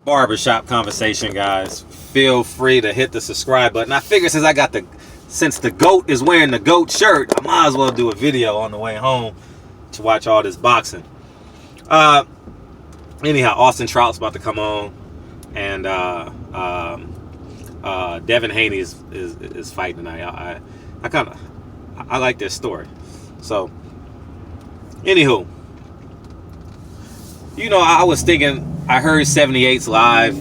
barbershop conversation, guys. Feel free to hit the subscribe button. I figure since the GOAT is wearing the GOAT shirt, I might as well do a video on the way home to watch all this boxing. Anyhow, Austin Trout's about to come on, and Devin Haney is fighting tonight. I like this story. So, anywho, I was thinking, I heard 78's live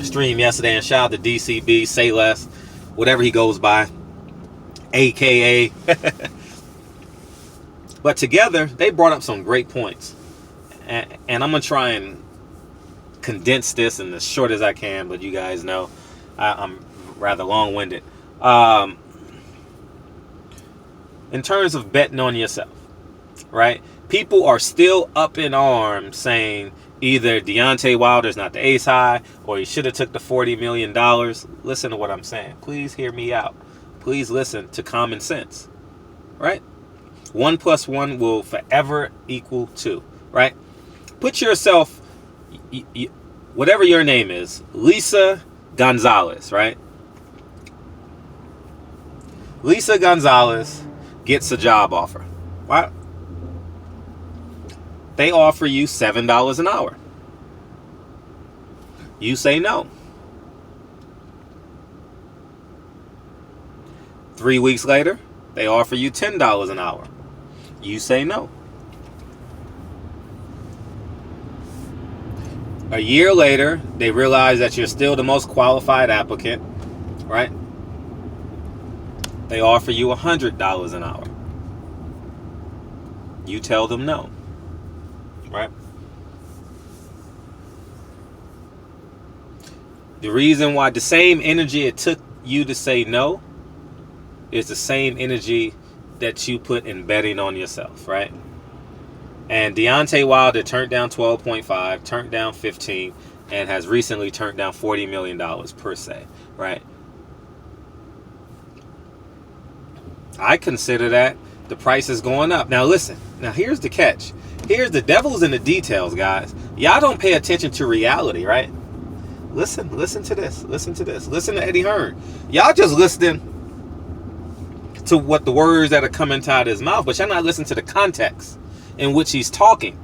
stream yesterday, and shout out to DCB, Say Less, whatever he goes by, AKA. But together, they brought up some great points. And I'm going to try and condense this in as short as I can, but you guys know I'm rather long-winded. In terms of betting on yourself, right? People are still up in arms saying either Deontay Wilder's not the ace high or he should have took the $40 million. Listen to what I'm saying. Please hear me out. Please listen to common sense, right? 1 + 1 will forever equal 2, right? Put yourself, whatever your name is, Lisa Gonzalez, right? Lisa Gonzalez gets a job offer. Right? They offer you $7 an hour. You say no. 3 weeks later, they offer you $10 an hour. You say no. A year later, they realize that you're still the most qualified applicant, right? They offer you $100 an hour. You tell them no, right? The reason why, the same energy it took you to say no is the same energy that you put in betting on yourself, right? And Deontay Wilder turned down 12.5, turned down 15, and has recently turned down $40 million per se, right? I consider that the price is going up. Now listen, now here's the catch. Here's the devil's in the details, guys. Y'all don't pay attention to reality, right? Listen to this. Listen to Eddie Hearn. Y'all just listening to what the words that are coming out of his mouth, but y'all not listening to the context in which he's talking.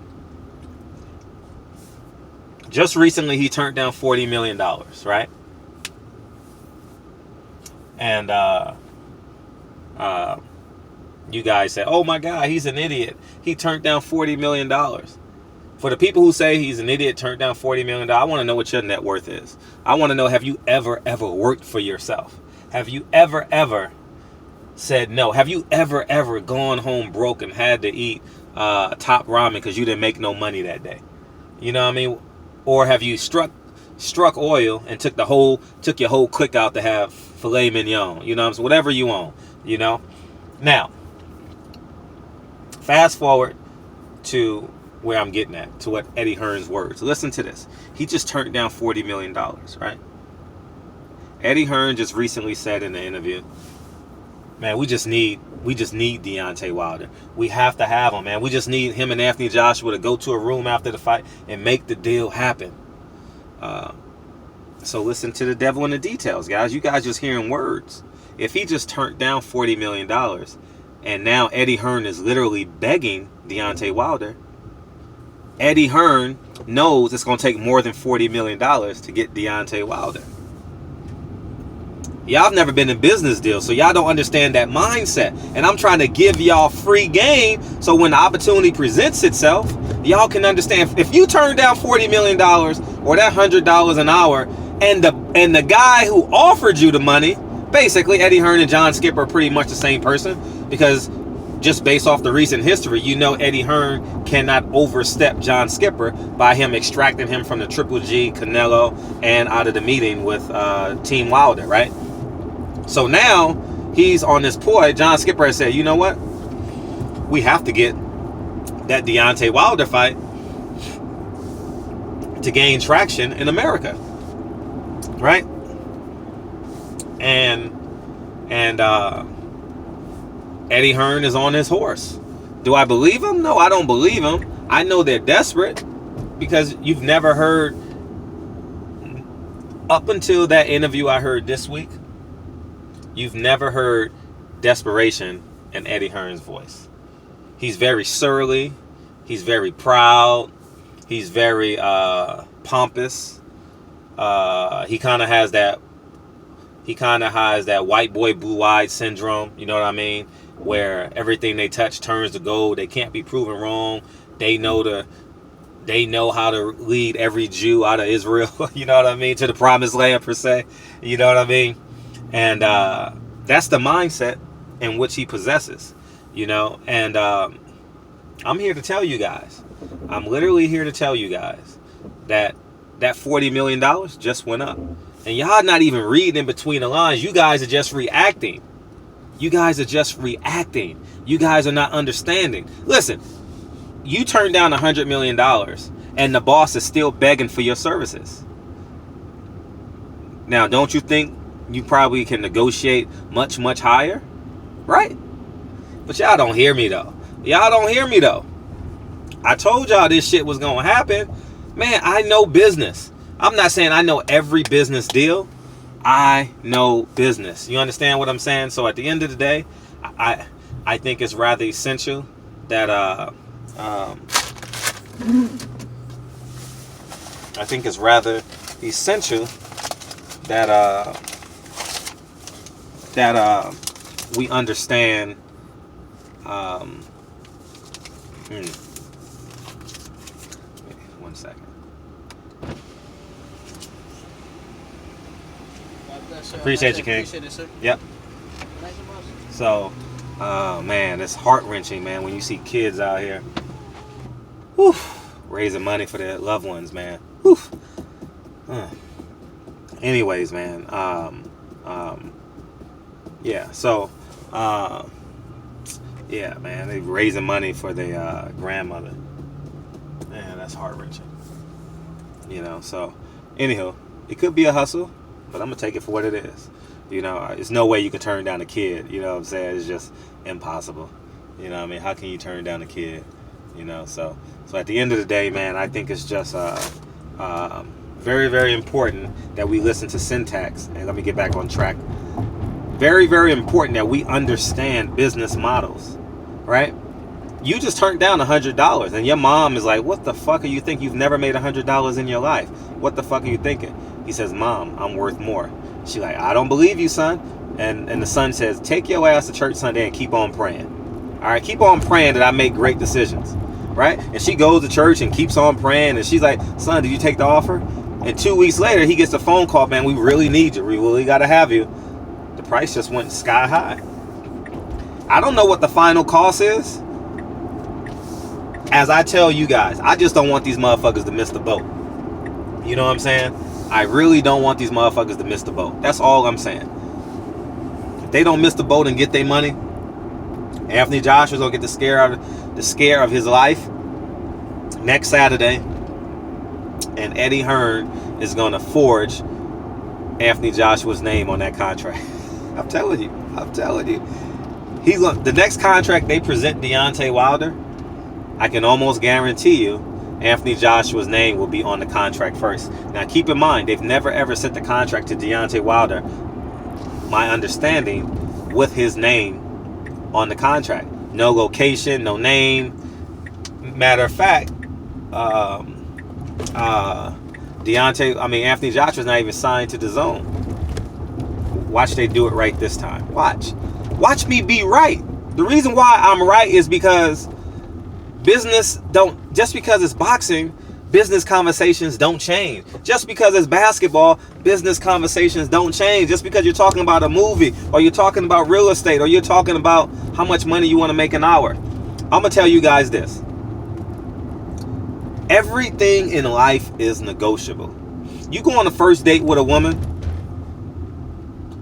Just recently, he turned down $40 million, right? And you guys say, oh my God, he's an idiot. He turned down $40 million. For the people who say he's an idiot, turned down $40 million, I want to know what your net worth is. I want to know, have you ever worked for yourself? Have you ever said no? Have you ever gone home broke and had to eat top ramen because you didn't make no money that day? You know what I mean? Or have you struck oil and took your whole clique out to have filet mignon? You know what I'm saying? Whatever you own, you know? Now, fast forward to where I'm getting at, to what Eddie Hearn's words. Listen to this. He just turned down $40 million, right? Eddie Hearn just recently said in the interview, man, we just need Deontay Wilder. We have to have him, man. We just need him and Anthony Joshua to go to a room after the fight and make the deal happen. So listen to the devil in the details, guys. You guys just hearing words. If he just turned down $40 million and now Eddie Hearn is literally begging Deontay Wilder, Eddie Hearn knows it's going to take more than $40 million to get Deontay Wilder. Y'all have never been in business deals, so y'all don't understand that mindset. And I'm trying to give y'all free game so when the opportunity presents itself, y'all can understand. If you turn down $40 million or that $100 an hour, and the guy who offered you the money, basically Eddie Hearn and John Skipper are pretty much the same person, because just based off the recent history, you know Eddie Hearn cannot overstep John Skipper by him extracting him from the Triple G, Canelo, and out of the meeting with Team Wilder, right? So now he's on this ploy. John Skipper has said, you know what? We have to get that Deontay Wilder fight to gain traction in America, right? And Eddie Hearn is on his horse. Do I believe him? No, I don't believe him. I know they're desperate, because you've never heard Up until that interview I heard this week, you've never heard desperation in Eddie Hearn's voice. He's very surly. He's very proud. He's very pompous. He kind of has that white boy blue-eyed syndrome. You know what I mean? Where everything they touch turns to gold. They can't be proven wrong. They know how to lead every Jew out of Israel. You know what I mean? To the promised land, per se. You know what I mean? And that's the mindset in which he possesses. You know? And I'm here to tell you guys. I'm literally here to tell you guys that $40 million just went up. And y'all not even reading in between the lines. You guys are just reacting. You guys are just reacting. You guys are not understanding. Listen, you turned down $100 million and the boss is still begging for your services. Now, don't you think you probably can negotiate much, much higher? Right? But y'all don't hear me though. Y'all don't hear me though. I told y'all this shit was going to happen. Man, I know business. I'm not saying I know every business deal. I know business. You understand what I'm saying? So at the end of the day, I think it's rather essential that I think it's rather essential that we understand one second. Appreciate you, King. Appreciate it, sir. Yep. So, man, it's heart-wrenching, man, when you see kids out here raising money for their loved ones, man. Anyways, man, yeah, so, yeah, man, they raising money for their grandmother. Man, that's heart-wrenching. You know, so, anywho, it could be a hustle, but I'm going to take it for what it is. You know, there's no way you can turn down a kid. You know what I'm saying? It's just impossible. You know what I mean? How can you turn down a kid? You know, so at the end of the day, man, I think it's just very, very important that we listen to syntax. And let me get back on track. Very, very important that we understand business models, right? You just turned down $100 and your mom is like, what the fuck are you think? You've never made $100 in your life. What the fuck are you thinking? He says, Mom, I'm worth more. She like, I don't believe you, son. And the son says, take your ass to church Sunday and keep on praying. All right, keep on praying that I make great decisions, right? And she goes to church and keeps on praying. And she's like, son, did you take the offer? And 2 weeks later, he gets a phone call, man, we really need you. We really got to have you. The price just went sky high. I don't know what the final cost is. As I tell you guys, I just don't want these motherfuckers to miss the boat. You know what I'm saying? I really don't want these motherfuckers to miss the boat. That's all I'm saying. If they don't miss the boat and get their money, Anthony Joshua's gonna get the scare of his life next Saturday, and Eddie Hearn is gonna forge Anthony Joshua's name on that contract. I'm telling you. The next contract they present Deontay Wilder, I can almost guarantee you Anthony Joshua's name will be on the contract first. Now, keep in mind, they've never ever sent the contract to Deontay Wilder, my understanding, with his name on the contract. No location, no name. Matter of fact, Anthony Joshua's not even signed to the Zone. Watch they do it right this time. Watch me be right. The reason why I'm right is because just because it's boxing, business conversations don't change. Just because it's basketball, business conversations don't change. Just because you're talking about a movie, or you're talking about real estate, or you're talking about how much money you want to make an hour. I'm going to tell you guys this. Everything in life is negotiable. You go on a first date with a woman,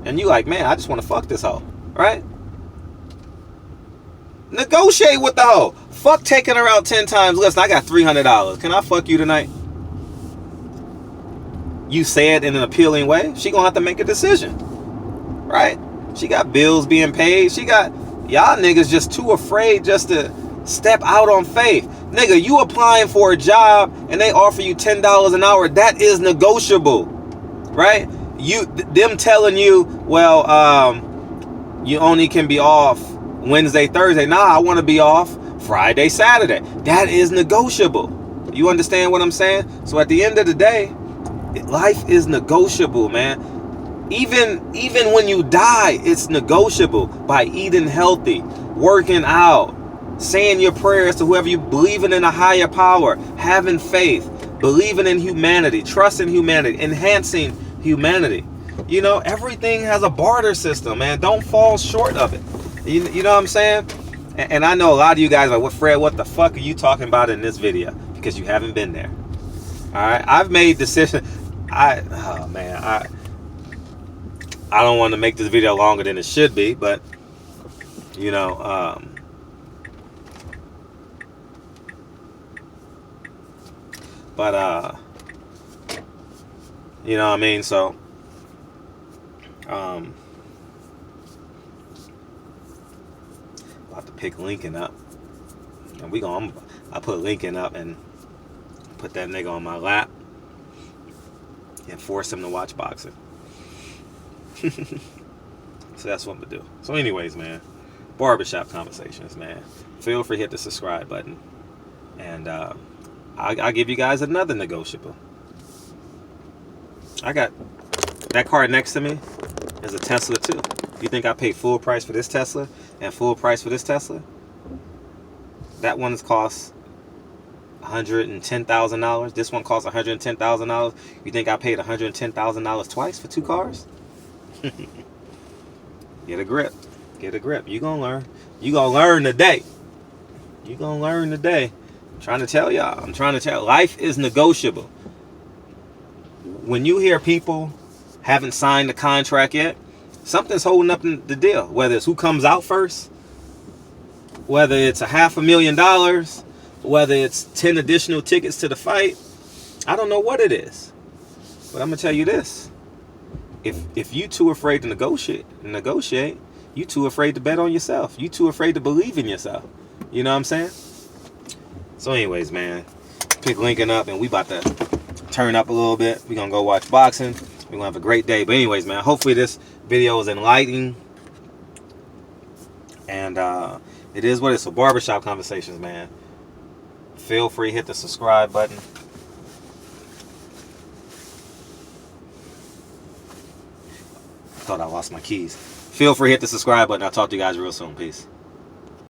and you like, man, I just want to fuck this hoe, right? Negotiate with the hoe. Fuck taking her out 10 times. Listen, I got $300. Can I fuck you tonight? You say it in an appealing way. She gonna have to make a decision, right? She got bills being paid. Y'all niggas just too afraid just to step out on faith. Nigga, you applying for a job and they offer you $10 an hour. That is negotiable, right? Them telling you, well, you only can be off Wednesday, Thursday. Nah, I want to be off Friday, Saturday. That is negotiable. You understand what I'm saying? So at the end of the day, life is negotiable, man. Even when you die, it's negotiable by eating healthy, working out, saying your prayers to whoever you, believing in a higher power, having faith, believing in humanity, trusting humanity, enhancing humanity. You know, everything has a barter system, man. Don't fall short of it. You know what I'm saying? And I know a lot of you guys are like, Fred, what the fuck are you talking about in this video? Because you haven't been there. All right, I've made decisions. I don't want to make this video longer than it should be, but you know, you know what I mean? So, about to pick Lincoln up, and I put Lincoln up and put that nigga on my lap and force him to watch boxing. So that's what I'm gonna do. So anyways, man, barbershop conversations, man. Feel free to hit the subscribe button, and I'll give you guys another negotiable. I got that car next to me is a Tesla too. You think I paid full price for this Tesla and full price for this Tesla? That one's cost $110,000. This one costs $110,000. You think I paid $110,000 twice for two cars? Get a grip. Get a grip. You gonna learn. You gonna learn today. You gonna learn today. I'm trying to tell y'all. I'm trying to tell. Life is negotiable. When you hear people haven't signed the contract yet, something's holding up the deal. Whether it's who comes out first, whether it's $500,000, whether it's 10 additional tickets to the fight, I don't know what it is. But I'm gonna tell you this. If you too afraid to negotiate, you too afraid to bet on yourself. You too afraid to believe in yourself. You know what I'm saying? So anyways, man, pick Lincoln up and we about to turn up a little bit. We're gonna go watch boxing. We're gonna have a great day. But anyways, man, hopefully this video is enlightening. And it is what it's. So barbershop conversations, man. Feel free to hit the subscribe button. I thought I lost my keys. Feel free to hit the subscribe button. I'll talk to you guys real soon. Peace.